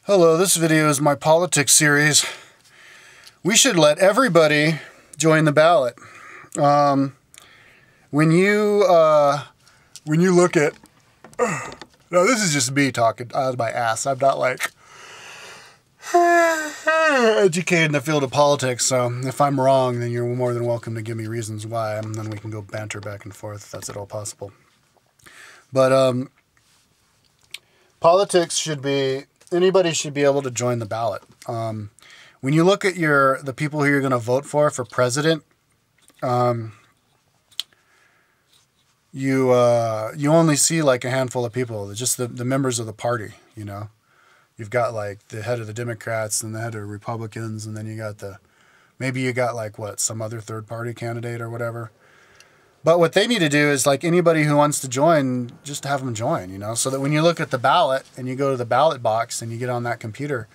Hello, this video is my politics series. We should let everybody join the ballot. When you look at, now this is just me talking out of my ass. I'm not like educated in the field of politics, so if I'm wrong, then you're more than welcome to give me reasons why, and then we can go banter back and forth if that's at all possible. But politics should be, anybody should be able to join the ballot. When you look at the people who you're going to vote for president, you only see like a handful of people, just the members of the party, you know. You've got like the head of the Democrats and the head of Republicans, and then you got maybe you got like some other third party candidate or whatever. But what they need to do is, like, anybody who wants to join, just have them join, you know, so that when you look at the ballot and you go to the ballot box and you get on that computer,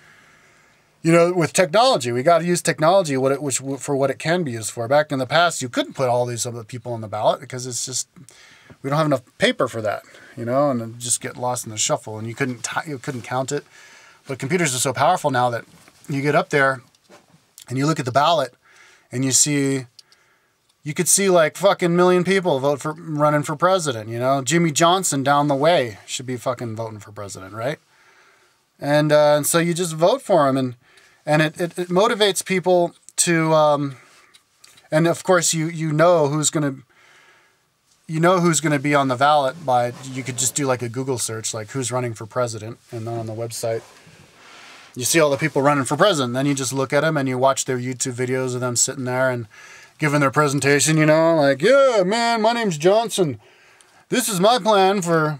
you know, with technology, we got to use technology for what it can be used for. Back in the past, you couldn't put all these other people on the ballot because it's just, we don't have enough paper for that, you know, and it just get lost in the shuffle, and you couldn't count it. But computers are so powerful now that you get up there and you look at the ballot and you could see like fucking million people running for president, you know. Jimmy Johnson down the way should be fucking voting for president, right? And so you just vote for him, and it motivates people to, and of course you know who's gonna be on the ballot you could just do like a Google search, like who's running for president, and then on the website you see all the people running for president. Then you just look at them and you watch their YouTube videos of them sitting there and giving their presentation, you know, like, yeah, man, my name's Johnson. This is my plan for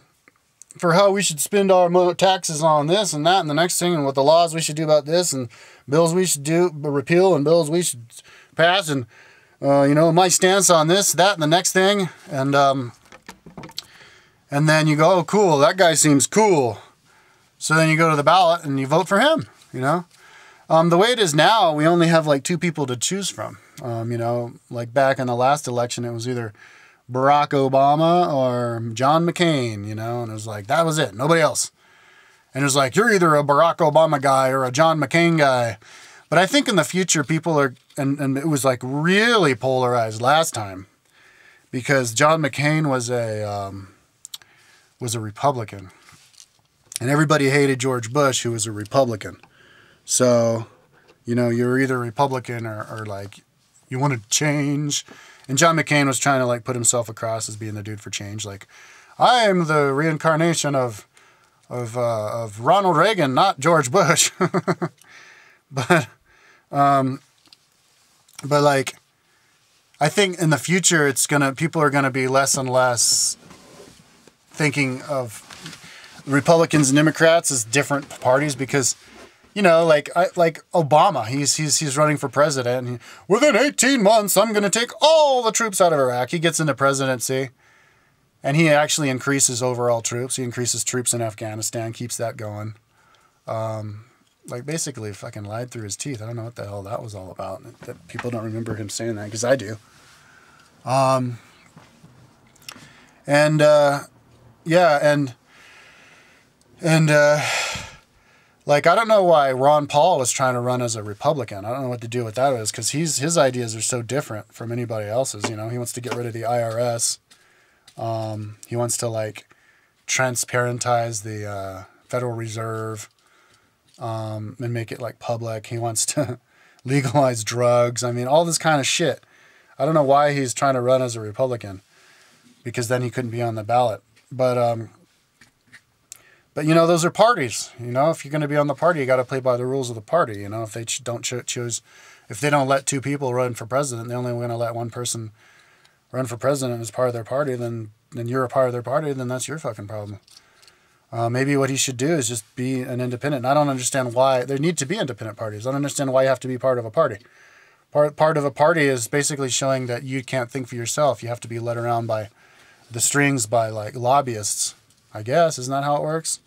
how we should spend our taxes on this and that and the next thing, and what the laws we should do about this, and bills we should repeal, and bills we should pass, and, you know, my stance on this, that, and the next thing. And then you go, oh, cool, that guy seems cool. So then you go to the ballot and you vote for him, you know. The way it is now, we only have like two people to choose from. You know, like back in the last election, it was either Barack Obama or John McCain, you know, and it was like, that was it, nobody else. And it was like, you're either a Barack Obama guy or a John McCain guy. But I think in the future, people are, and it was like really polarized last time, because John McCain was a Republican, and everybody hated George Bush, who was a Republican. So, you know, you're either Republican or like, you want to change. And John McCain was trying to like put himself across as being the dude for change. Like, I am the reincarnation of Ronald Reagan, not George Bush. But like, I think in the future people are gonna be less and less thinking of Republicans and Democrats as different parties, because, you know, like Obama, he's running for president, and within 18 months, I'm going to take all the troops out of Iraq. He gets into presidency, and he actually increases overall troops. He increases troops in Afghanistan, keeps that going. Like, basically fucking lied through his teeth. I don't know what the hell that was all about. That people don't remember him saying that, because I do. Like, I don't know why Ron Paul was trying to run as a Republican. I don't know what the deal with that is, because his ideas are so different from anybody else's. You know, he wants to get rid of the IRS. He wants to like transparentize the Federal Reserve, and make it like public. He wants to legalize drugs. I mean, all this kind of shit. I don't know why he's trying to run as a Republican, because then he couldn't be on the ballot. But, you know, those are parties. You know, if you're going to be on the party, you got to play by the rules of the party. You know, if they if they don't let two people run for president, they're only going to let one person run for president as part of their party, then you're a part of their party, then that's your fucking problem. Maybe what he should do is just be an independent. And I don't understand why there need to be independent parties. I don't understand why you have to be part of a party. Part of a party is basically showing that you can't think for yourself. You have to be led around by the strings by like lobbyists, I guess. Isn't that how it works?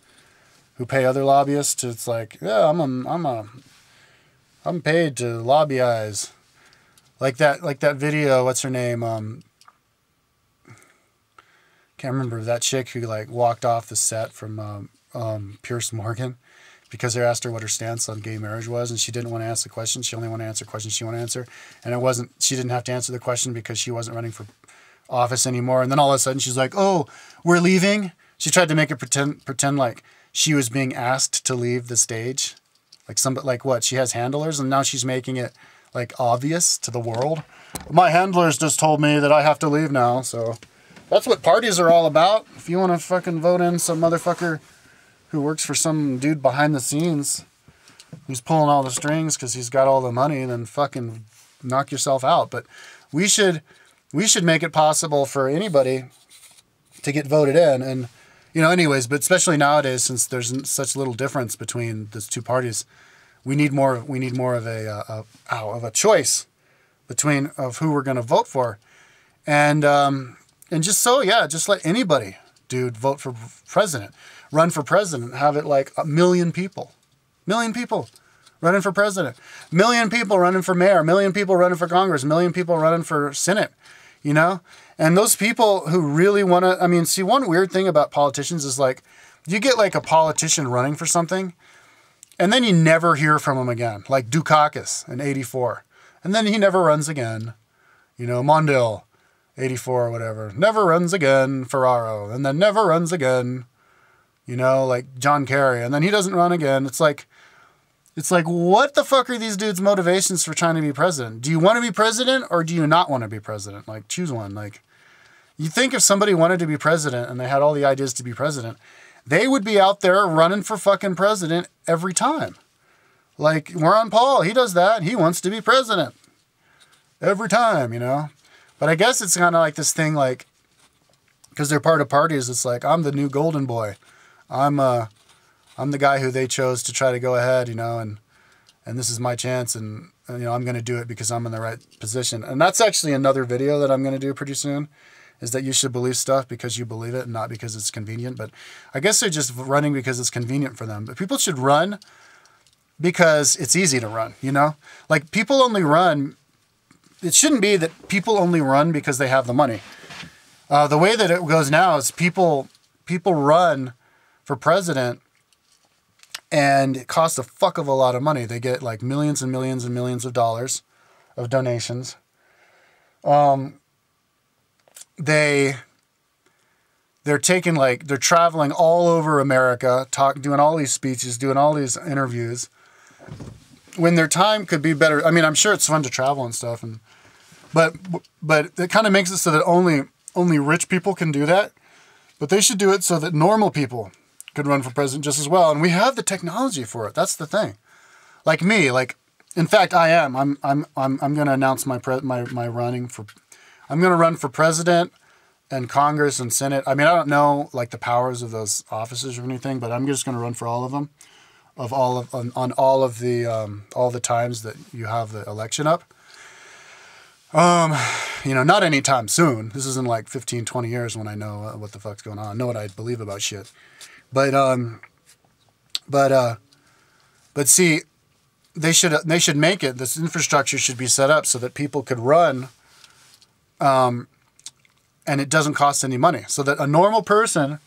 Who pay other lobbyists to, it's like, yeah, I'm paid to lobbyize. Like that video, what's her name? Can't remember, that chick who like walked off the set from Pierce Morgan because they asked her what her stance on gay marriage was, and she didn't want to ask the question. She only wanted to answer questions she wanted to answer. And it wasn't, she didn't have to answer the question because she wasn't running for office anymore. And then all of a sudden she's like, oh, we're leaving. She tried to make it pretend like she was being asked to leave the stage. Like what? She has handlers, and now she's making it like obvious to the world. My handlers just told me that I have to leave now. So that's what parties are all about. If you want to fucking vote in some motherfucker who works for some dude behind the scenes who's pulling all the strings because he's got all the money, then fucking knock yourself out. But we should make it possible for anybody to get voted in. And, you know, anyways, but especially nowadays, since there's such little difference between those two parties, we need more of a choice between of who we're going to vote for. And just let anybody, dude, vote for president. Run for president, have it like 1 million people. 1 million people running for president. 1 million people running for mayor. 1 million people running for Congress. 1 million people running for Senate, you know? And those people who really want to, I mean, see, one weird thing about politicians is like, you get like a politician running for something, and then you never hear from him again. Like Dukakis in 84. And then he never runs again. You know, Mondale, 84 or whatever. Never runs again. Ferraro. And then never runs again. You know, like John Kerry, and then he doesn't run again. It's like, what the fuck are these dudes' motivations for trying to be president? Do you want to be president or do you not want to be president? Like, choose one. Like, you think if somebody wanted to be president and they had all the ideas to be president, they would be out there running for fucking president every time. Like, Ron Paul, he does that. He wants to be president every time, you know? But I guess it's kind of like this thing, like, because they're part of parties, it's like, I'm the new golden boy. I'm the guy who they chose to try to go ahead, you know, and this is my chance, and you know, I'm going to do it because I'm in the right position. And that's actually another video that I'm going to do pretty soon, is that you should believe stuff because you believe it and not because it's convenient. But I guess they're just running because it's convenient for them. But people should run because it's easy to run, you know? Like, people only run, it shouldn't be that people only run because they have the money. The way that it goes now is people run for president, and it costs a fuck of a lot of money. They get like millions and millions and millions of dollars of donations. They're traveling all over America, doing all these speeches, doing all these interviews, when their time could be better. I mean, I'm sure it's fun to travel and stuff, but it kind of makes it so that only rich people can do that. But they should do it so that normal people could run for president just as well. And we have the technology for it. That's the thing. Like me, like, in fact, I am. I'm going to announce my running for. I'm going to run for president and Congress and Senate. I mean, I don't know like the powers of those offices or anything, but I'm just going to run for all of them, on all of the times that you have the election up. You know, not anytime soon. This isn't like 15, 20 years when I know what the fuck's going on. I know what I believe about shit. But see, they should make it, this infrastructure should be set up so that people could run, and it doesn't cost any money. So that a normal person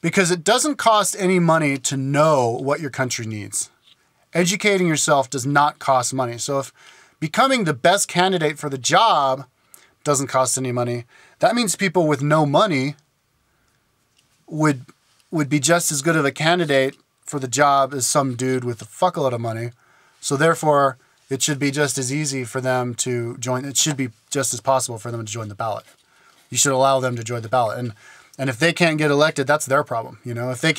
because it doesn't cost any money to know what your country needs. Educating yourself does not cost money. So if becoming the best candidate for the job doesn't cost any money, that means people with no money would be just as good of a candidate for the job as some dude with a fuckload of money. So therefore, it should be just as easy for them to join. It should be just as possible for them to join the ballot. You should allow them to join the ballot. And if they can't get elected, that's their problem. You know, if they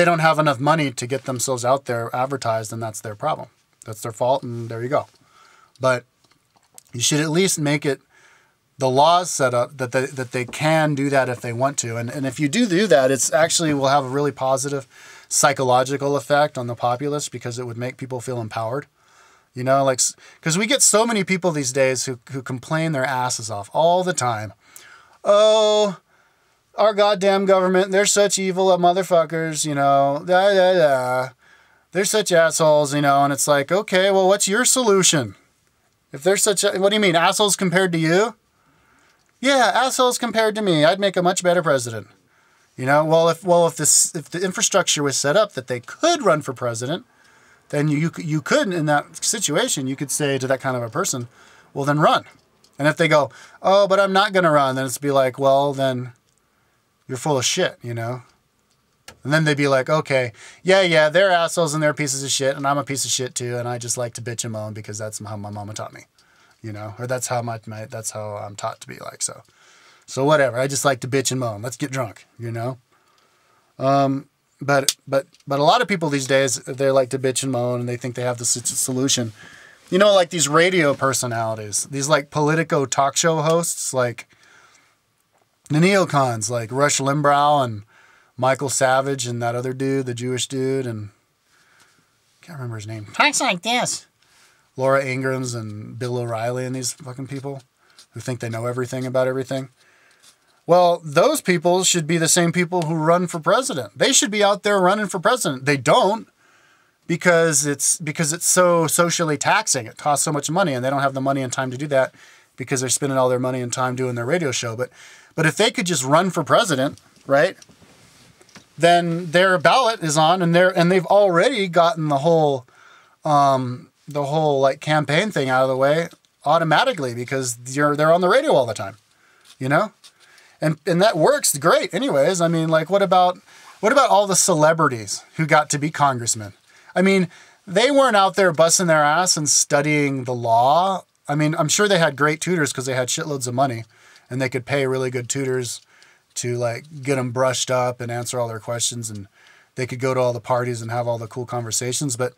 don't have enough money to get themselves out there advertised, then that's their problem. That's their fault, and there you go. But you should at least make it the laws set up that they can do that if they want to. And if you do that, it's actually will have a really positive psychological effect on the populace, because it would make people feel empowered. You know, like, because we get so many people these days who complain their asses off all the time. Oh, our goddamn government, they're such evil motherfuckers, you know. They're such assholes, you know. And it's like, okay, well, what's your solution? If they're what do you mean, assholes compared to you? Yeah, assholes compared to me. I'd make a much better president. You know, if the infrastructure was set up that they could run for president, then you could, in that situation, you could say to that kind of a person, well, then run. And if they go, oh, but I'm not going to run, then it's be like, well, then you're full of shit, you know? And then they'd be like, okay, yeah, they're assholes and they're pieces of shit, and I'm a piece of shit too, and I just like to bitch and moan because that's how my mama taught me, you know? Or that's how I'm taught to be like, so whatever. I just like to bitch and moan. Let's get drunk, you know? But a lot of people these days, they like to bitch and moan and they think they have the solution. You know, like these radio personalities, these like Politico talk show hosts, like the neocons, like Rush Limbaugh and Michael Savage and that other dude, the Jewish dude, and I can't remember his name. Talks like this. Laura Ingrams and Bill O'Reilly and these fucking people who think they know everything about everything. Well, those people should be the same people who run for president. They should be out there running for president. They don't because it's so socially taxing. It costs so much money, and they don't have the money and time to do that because they're spending all their money and time doing their radio show. But if they could just run for president, right? Then their ballot is on, and they've already gotten the whole like campaign thing out of the way automatically because they're on the radio all the time, you know. And that works great anyways. I mean, like, what about all the celebrities who got to be congressmen? I mean, they weren't out there busting their ass and studying the law. I mean, I'm sure they had great tutors because they had shitloads of money and they could pay really good tutors to like get them brushed up and answer all their questions, and they could go to all the parties and have all the cool conversations. But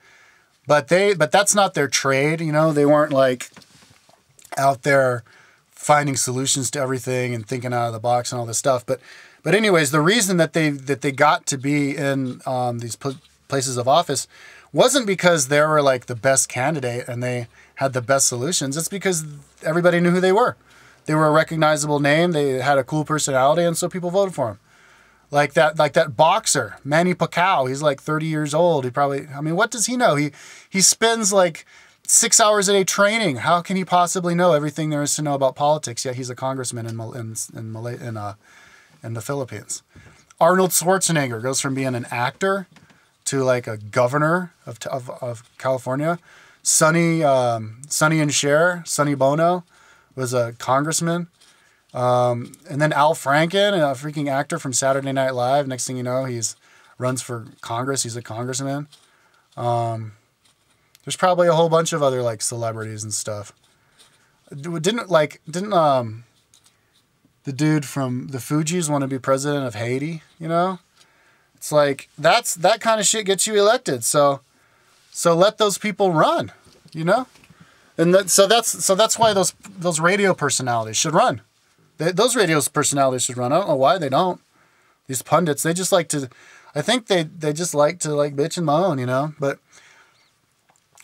that's not their trade. You know, they weren't like out there finding solutions to everything and thinking out of the box and all this stuff. But anyways, the reason that they got to be in these places of office wasn't because they were like the best candidate and they had the best solutions. It's because everybody knew who they were. They were a recognizable name. They had a cool personality, and so people voted for them. Like that boxer, Manny Pacquiao. He's like 30 years old. He probably, I mean, what does he know? He spends like 6 hours a day training. How can he possibly know everything there is to know about politics? Yet he's a congressman in the Philippines. Arnold Schwarzenegger goes from being an actor to like a governor of California. Sonny and Cher, Sonny Bono, was a congressman. And then Al Franken, a freaking actor from Saturday Night Live. Next thing you know, runs for Congress. He's a congressman. There's probably a whole bunch of other like celebrities and stuff. Didn't the dude from the Fugees want to be president of Haiti? You know, it's like that kind of shit gets you elected. So let those people run. You know, and so that's why those radio personalities should run. Those radio personalities should run. I don't know why they don't. These pundits, they just like to. I think they just like to like bitch and moan. You know, but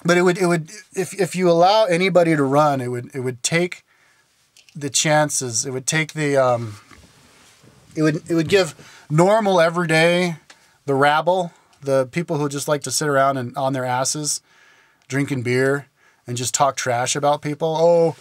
it would if you allow anybody to run, it would take the chances. It would take the it would give normal everyday, the rabble, the people who just like to sit around and on their asses, drinking beer and just talk trash about people.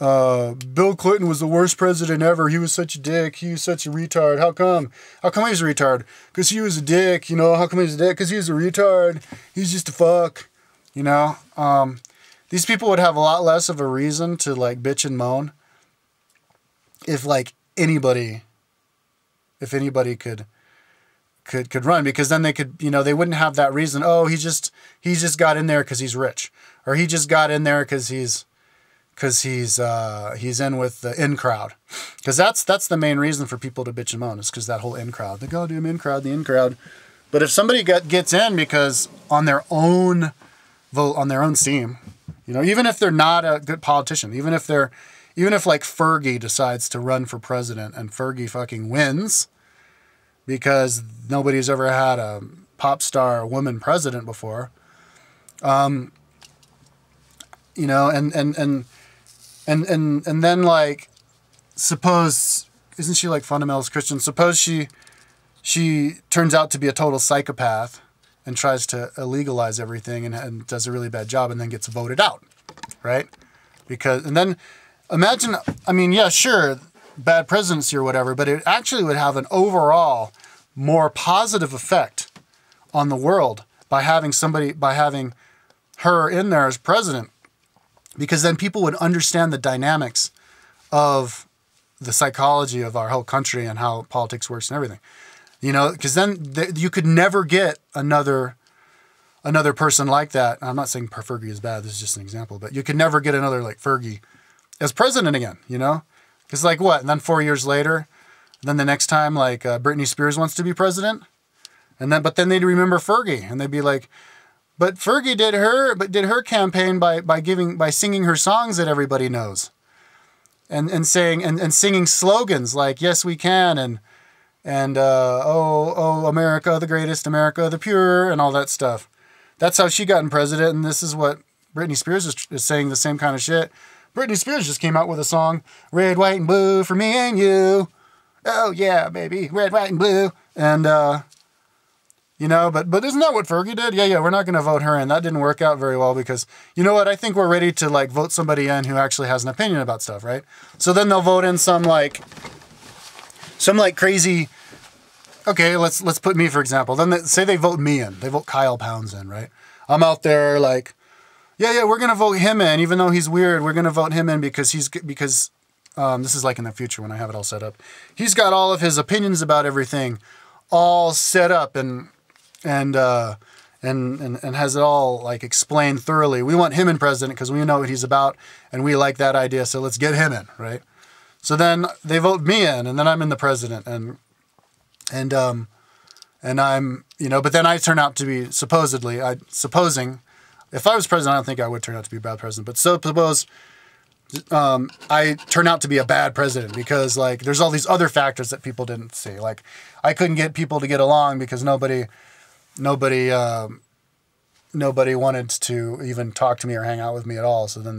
Bill Clinton was the worst president ever. He was such a dick. He was such a retard. How come? How come he was a retard? Because he was a dick. You know, how come he was a dick? Because he was a retard. He's just a fuck. You know, these people would have a lot less of a reason to like bitch and moan if like anybody could run, because then they could, you know, they wouldn't have that reason. Oh, he just got in there because he's rich, or he just got in there because he's in with the in crowd, because that's the main reason for people to bitch and moan, is because that whole in crowd, the goddamn in crowd, the in crowd. But if somebody gets in because on their own vote, on their own steam, you know, even if they're not a good politician, even if like Fergie decides to run for president and Fergie fucking wins because nobody's ever had a pop star woman president before, you know, and then like, suppose, isn't she like fundamentalist Christian? Suppose she turns out to be a total psychopath and tries to illegalize everything and does a really bad job and then gets voted out, right? And then imagine, I mean, yeah, sure, bad presidency or whatever, but it actually would have an overall more positive effect on the world by having her in there as president, because then people would understand the dynamics of the psychology of our whole country and how politics works and everything. You know, because then you could never get another person like that. I'm not saying Fergie is bad. This is just an example, but you could never get another like Fergie as president again, you know? Because like what? And then 4 years later, then the next time like Britney Spears wants to be president, but then they'd remember Fergie and they'd be like, but Fergie did her campaign by singing her songs that everybody knows, and singing slogans like "Yes, we can" and oh America the greatest, America the pure, and all that stuff. That's how she got in president, and this is what Britney Spears is saying, the same kind of shit. Britney Spears just came out with a song, "Red, White, and Blue for me and you." Oh yeah, baby, red, white, and blue, and you know, but isn't that what Fergie did? Yeah, we're not going to vote her in. That didn't work out very well because, you know what, I think we're ready to like vote somebody in who actually has an opinion about stuff, right? So then they'll vote in some crazy, okay, let's put me for example. Then say they vote me in. They vote Kyle Pounds in, right? I'm out there like, yeah, we're going to vote him in, even though he's weird. We're going to vote him in because this is like in the future when I have it all set up. He's got all of his opinions about everything all set up and has it all like explained thoroughly. We want him in president because we know what he's about and we like that idea. So let's get him in, right? So then they vote me in, and then I'm in the president, and I'm, you know, but then I turn out to be supposing, if I was president, I don't think I would turn out to be a bad president, but suppose I turn out to be a bad president because like there's all these other factors that people didn't see. Like I couldn't get people to get along because nobody wanted to even talk to me or hang out with me at all. So then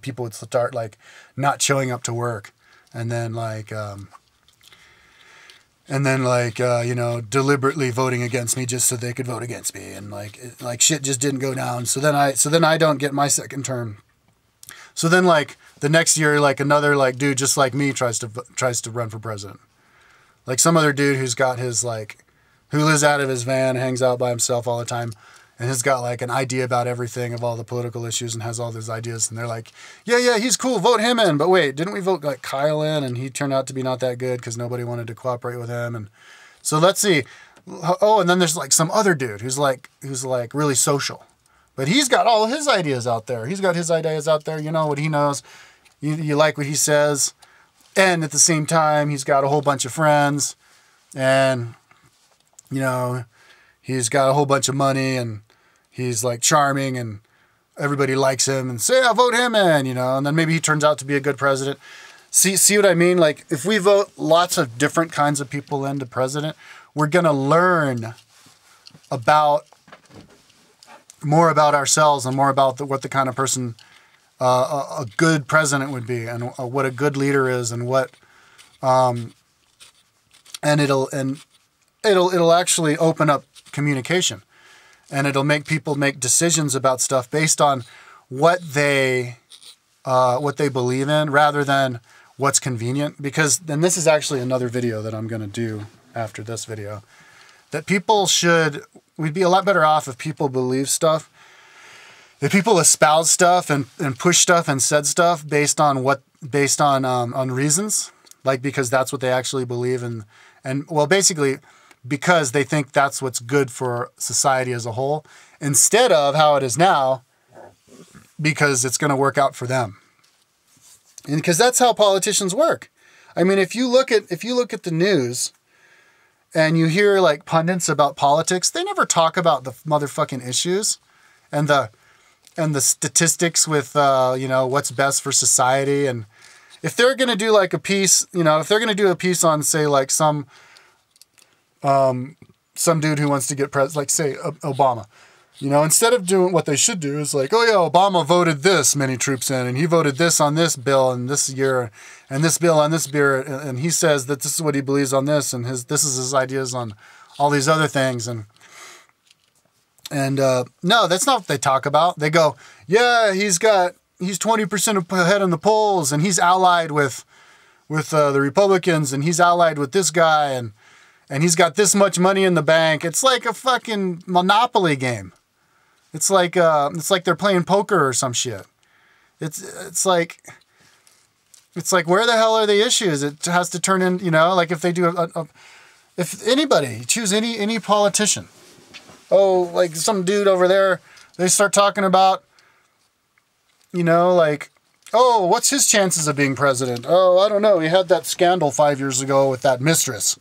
people would start like not showing up to work, and then you know, deliberately voting against me just so they could vote against me, and like shit just didn't go down. So then I don't get my second term. So then like the next year, like another like dude just like me tries to run for president. Like some other dude who lives out of his van, hangs out by himself all the time, and has got like an idea about everything of all the political issues and has all these ideas. And they're like, yeah, he's cool. Vote him in. But wait, didn't we vote like Kyle in? And he turned out to be not that good because nobody wanted to cooperate with him. And so let's see. Oh, and then there's like some other dude who's like really social, but he's got all his ideas out there. He's got his ideas out there. You know what he knows. You like what he says. And at the same time, he's got a whole bunch of friends, and you know, he's got a whole bunch of money, and he's like charming, and everybody likes him, and say, I'll vote him in, you know, and then maybe he turns out to be a good president. See what I mean? Like if we vote lots of different kinds of people into president, we're going to learn more about ourselves and more about what the kind of person a good president would be, and what a good leader is, and it'll actually open up communication, and it'll make people make decisions about stuff based on what they believe in rather than what's convenient. Because then this is actually another video that I'm going to do after this video, that we'd be a lot better off if people believe stuff, if people espouse stuff and push stuff and said stuff based on reasons, like because that's what they actually believe in, and well, basically because they think that's what's good for society as a whole, instead of how it is now, because it's going to work out for them. And because that's how politicians work. I mean, if you look at the news and you hear like pundits about politics, they never talk about the motherfucking issues and the statistics with you know, what's best for society. And if they're going to do like a piece, you know, if they're going to do a piece on, say, like some dude who wants to get president, like say Obama, you know, instead of doing what they should do is like, oh yeah, Obama voted this many troops in, and he voted this on this bill in this year, and this bill on this bill, and he says that this is what he believes on this, and this is his ideas on all these other things, and no, that's not what they talk about. They go, yeah, he's 20% ahead in the polls, and he's allied with the Republicans, and he's allied with this guy, and he's got this much money in the bank. It's like a fucking Monopoly game. It's like they're playing poker or some shit. It's like where the hell are the issues? It has to turn in, like if they do if anybody choose any politician, like some dude over there, they start talking about, like, oh, what's his chances of being president? Oh, I don't know. He had that scandal 5 years ago with that mistress.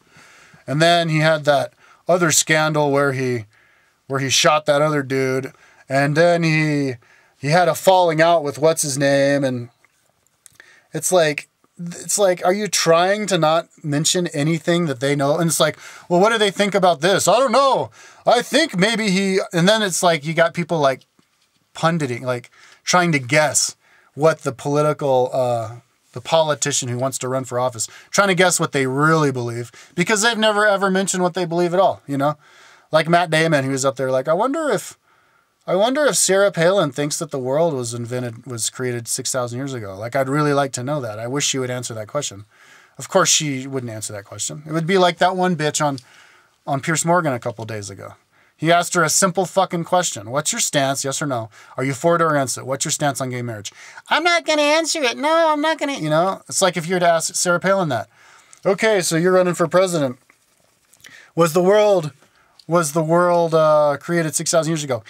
And then he had that other scandal where he shot that other dude. And then he had a falling out with what's his name. And it's like, are you trying to not mention anything that they know? And it's like, well, what do they think about this? I don't know. I think maybe and then it's like, you got people like punditing, like trying to guess what the politician who wants to run for office, trying to guess what they really believe, because they've never ever mentioned what they believe at all, Like Matt Damon, who was up there like, I wonder if Sarah Palin thinks that the world was created 6,000 years ago. Like, I'd really like to know that. I wish she would answer that question. Of course, she wouldn't answer that question. It would be like that one bitch on Piers Morgan a couple days ago. He asked her a simple fucking question. What's your stance, yes or no? Are you for it or against it? What's your stance on gay marriage? I'm not going to answer it. No, I'm not going to, It's like if you were to ask Sarah Palin that. Okay, so you're running for president. Was the world created 6,000 years ago?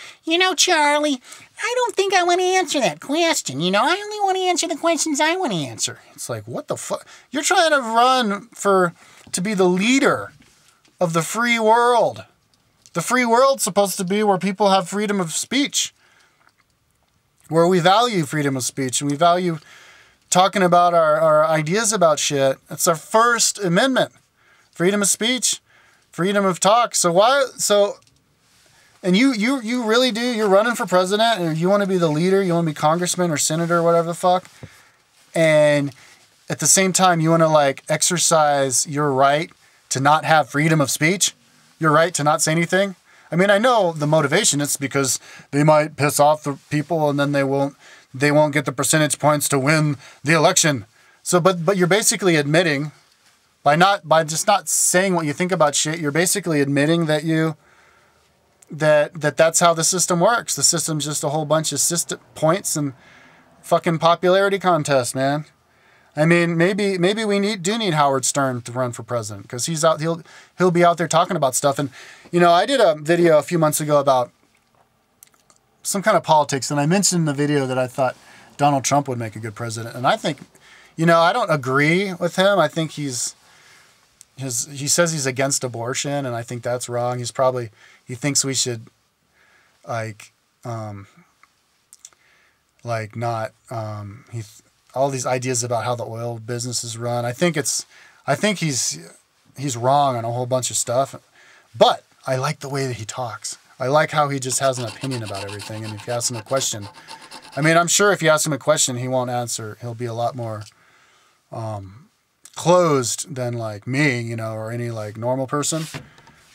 Charlie, I don't think I want to answer that question. I only want to answer the questions I want to answer. It's like, what the fuck? You're trying to run to be the leader of the free world. The free world's supposed to be where people have freedom of speech, where we value freedom of speech and we value talking about our ideas about shit. It's our First Amendment. Freedom of speech, freedom of talk. And you really do, you're running for president and you want to be the leader, you want to be congressman or senator or whatever the fuck. And at the same time, you want to like exercise your right to not have freedom of speech, your right to not say anything. I mean, I know the motivation. It's because they might piss off the people and then they won't get the percentage points to win the election. So, but you're basically admitting by just not saying what you think about shit, you're basically admitting that that's how the system works. The system's just a whole bunch of points and fucking popularity contest, man. I mean, maybe we do need Howard Stern to run for president, because he'll be out there talking about stuff. And I did a video a few months ago about some kind of politics, and I mentioned in the video that I thought Donald Trump would make a good president. And I think, I don't agree with him. I think he says he's against abortion, and I think that's wrong. He thinks we should all these ideas about how the oil business is run. I think he's wrong on a whole bunch of stuff, but I like the way that he talks. I like how he just has an opinion about everything. And if you ask him a question, I mean, I'm sure if you ask him a question, he won't answer. He'll be a lot more closed than like me, or any like normal person.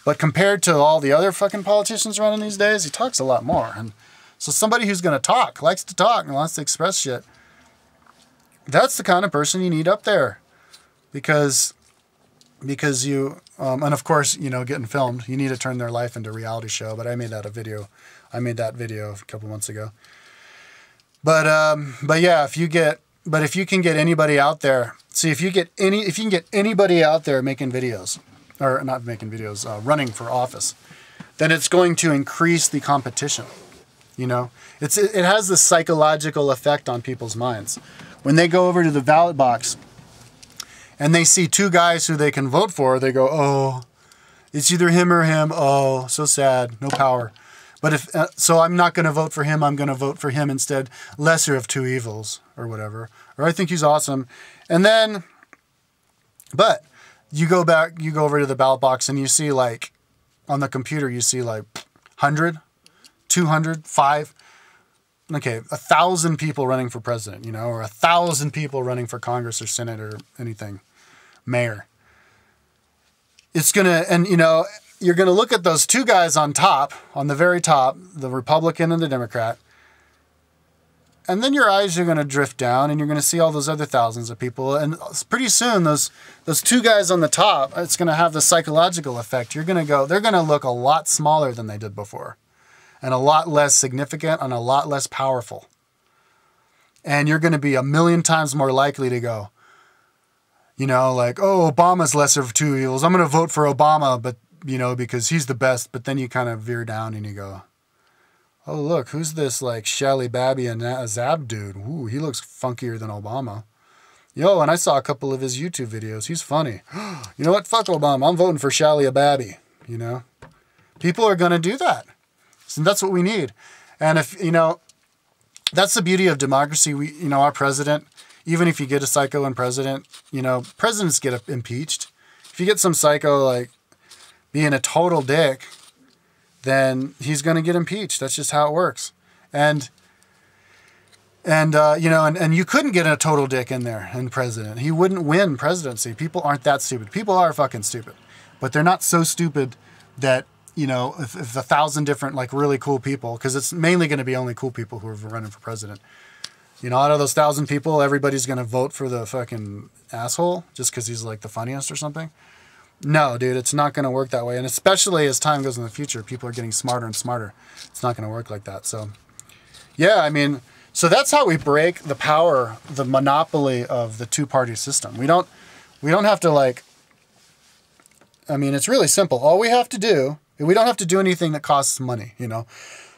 But compared to all the other fucking politicians running these days, he talks a lot more. And so somebody who's going to talk, likes to talk and wants to express shit, that's the kind of person you need up there. Because you, and of course, getting filmed, you need to turn their life into a reality show. But I made that video a couple months ago. But yeah, if you can get anybody out there, if you can get anybody out there making videos, or not making videos, running for office, then it's going to increase the competition. It has this psychological effect on people's minds. When they go over to the ballot box and they see two guys who they can vote for, they go, oh, it's either him or him. Oh, so sad, no power. But so I'm not going to vote for him. I'm going to vote for him instead. Lesser of two evils, or whatever. Or I think he's awesome. And then, but you go over to the ballot box and you see like, on the computer, you see like 100, 200, 5, okay, 1,000 people running for president, or 1,000 people running for Congress or Senate or anything, mayor. It's going to, and you're going to look at those two guys on the very top, the Republican and the Democrat, then your eyes are going to drift down, and you're going to see all those other thousands of people. And pretty soon, those two guys on the top, it's going to have the psychological effect. They're going to look a lot smaller than they did before, and a lot less significant and a lot less powerful. And you're going to be 1,000,000 times more likely to go, you know, like, oh, Obama's lesser of two evils. I'm going to vote for Obama, but, you know, because he's the best. But then you kind of veer down and you go, oh, look, who's this, like, Shally Babby and Zab dude? Ooh, he looks funkier than Obama. Yo, and I saw a couple of his YouTube videos. He's funny. You know what? Fuck Obama. I'm voting for Shally Babby, you know? People are going to do that. So that's what we need. And if, you know, that's the beauty of democracy. You know, our president, even if you get a psycho in president, you know, presidents get impeached. If you get some psycho, like, being a total dick, then he's going to get impeached. That's just how it works. And you know, and you couldn't get a total dick in there in president. He wouldn't win presidency. People aren't that stupid. People are fucking stupid, but they're not so stupid that, you know, if 1,000 different, like, really cool people, because it's mainly going to be only cool people who are running for president. You know, out of those 1,000 people, everybody's going to vote for the fucking asshole just because he's, like, the funniest or something. No, dude, it's not going to work that way. And especially as time goes in the future, people are getting smarter and smarter. It's not going to work like that. So, yeah, I mean, so that's how we break the power, the monopoly of the two-party system. We don't have to, like, I mean, it's really simple. All we have to do, we don't have to do anything that costs money, you know.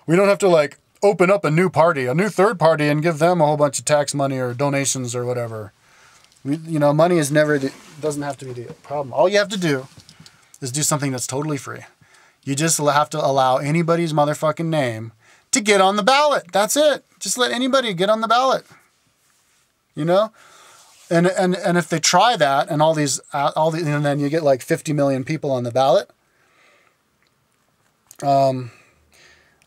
We don't have to, like, open up a new party, a new third party, and give them a whole bunch of tax money or donations or whatever. You know, money is doesn't have to be the problem. All you have to do is do something that's totally free. You just have to allow anybody's motherfucking name to get on the ballot. That's it. Just let anybody get on the ballot. You know? And if they try that and and then you get like 50 million people on the ballot.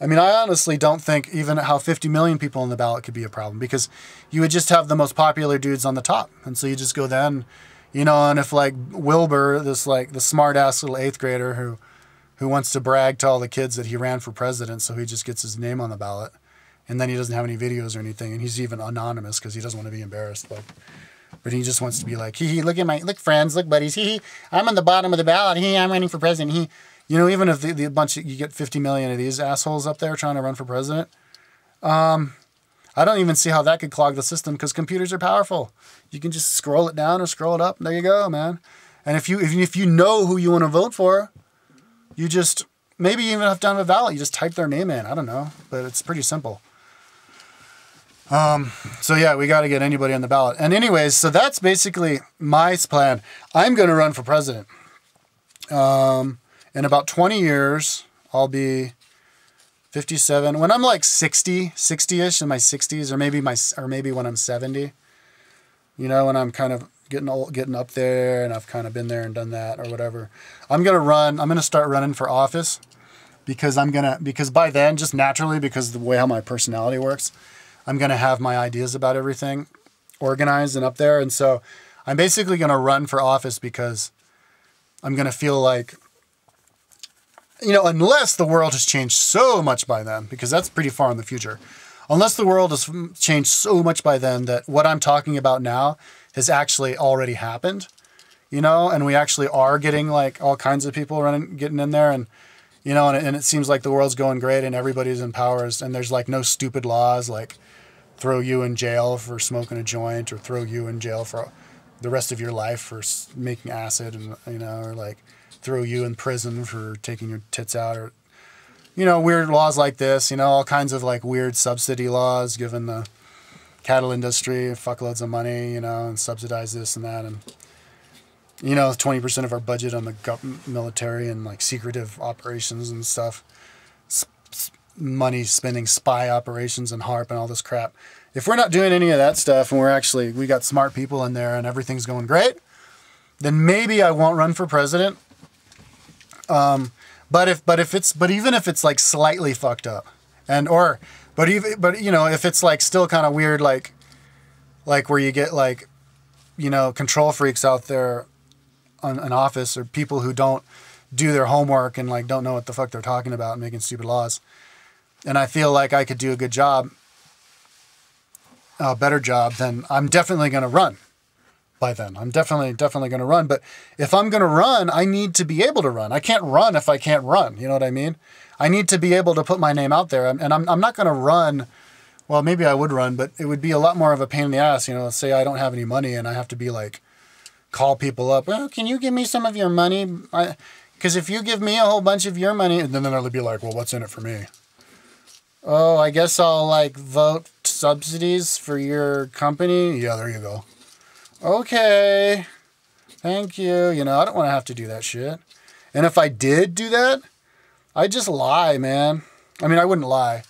I mean, I honestly don't think even how 50 million people on the ballot could be a problem, because you would just have the most popular dudes on the top. And so you just go then, you know, and if, like, Wilbur, this, like, the smart ass little 8th grader who wants to brag to all the kids that he ran for president, so he just gets his name on the ballot, and then he doesn't have any videos or anything, and he's even anonymous because he doesn't want to be embarrassed, like, but he just wants to be like, look friends, look buddies, I'm on the bottom of the ballot, I'm running for president, You know, even if you get 50 million of these assholes up there trying to run for president, I don't even see how that could clog the system, because computers are powerful. You can just scroll it down or scroll it up. And there you go, man. And if you know who you want to vote for, you just, maybe you even have to have a ballot. You just type their name in. I don't know, but it's pretty simple. So yeah, we got to get anybody on the ballot. And anyways, so that's basically my plan. I'm going to run for president. In about 20 years, I'll be 57. When I'm like 60-ish in my 60s, or maybe when I'm 70, you know, when I'm kind of getting up there and I've kind of been there and done that or whatever, I'm going to start running for office, because by then, just naturally, because of the way how my personality works, I'm going to have my ideas about everything organized and up there. And so I'm basically going to run for office because I'm going to feel like, you know, unless the world has changed so much by then, because that's pretty far in the future, unless the world has changed so much by then that what I'm talking about now has actually already happened, you know, and we actually are getting like all kinds of people getting in there, and, you know, and it seems like the world's going great and everybody's in powers, and there's like no stupid laws like throw you in jail for smoking a joint, or throw you in jail for the rest of your life for making acid, and, you know, or like throw you in prison for taking your tits out, or, you know, weird laws like this, you know, all kinds of like weird subsidy laws, giving the cattle industry fuckloads of money, you know, and subsidize this and that. And, you know, 20% of our budget on the government, military, and like secretive operations and stuff, money spending spy operations and HARP and all this crap. If we're not doing any of that stuff, and we got smart people in there and everything's going great, then maybe I won't run for president. But even if it's like slightly fucked up, but you know, if it's like still kind of weird, like where you get like, you know, control freaks out there in office, or people who don't do their homework and like don't know what the fuck they're talking about and making stupid laws. And I feel like I could do a good job. a better job, then I'm definitely going to run by then. I'm definitely going to run. But if I'm going to run, I need to be able to run. I can't run if I can't run. You know what I mean? I need to be able to put my name out there. And I'm not going to run. Well, maybe I would run, but it would be a lot more of a pain in the ass. You know, say I don't have any money and I have to be like, call people up. Well, can you give me some of your money? Because if you give me a whole bunch of your money, and then they'll be like, well, what's in it for me? Oh, I guess I'll like vote subsidies for your company. Yeah, there you go. Okay. Thank you. You know, I don't want to have to do that shit. And if I did do that, I'd just lie, man. I mean, I wouldn't lie.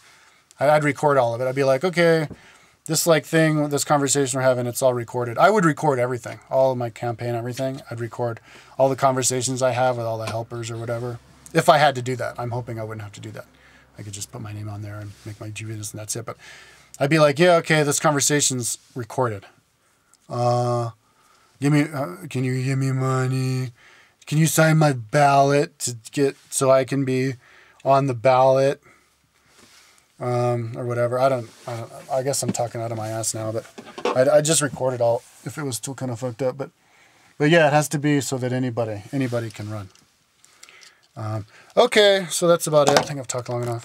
I'd record all of it. I'd be like, okay, this like thing, this conversation we're having, it's all recorded. I would record everything, all of my campaign, everything. I'd record all the conversations I have with all the helpers or whatever. If I had to do that, I'm hoping I wouldn't have to do that. I could just put my name on there and make my videos and that's it. But I'd be like, yeah, okay, this conversation's recorded. Can you give me money? Can you sign my ballot to get, so I can be on the ballot? Or whatever. I guess I'm talking out of my ass now, but I just record it all if it was still kind of fucked up. But yeah, it has to be so that anybody can run. Okay, so that's about it. I think I've talked long enough.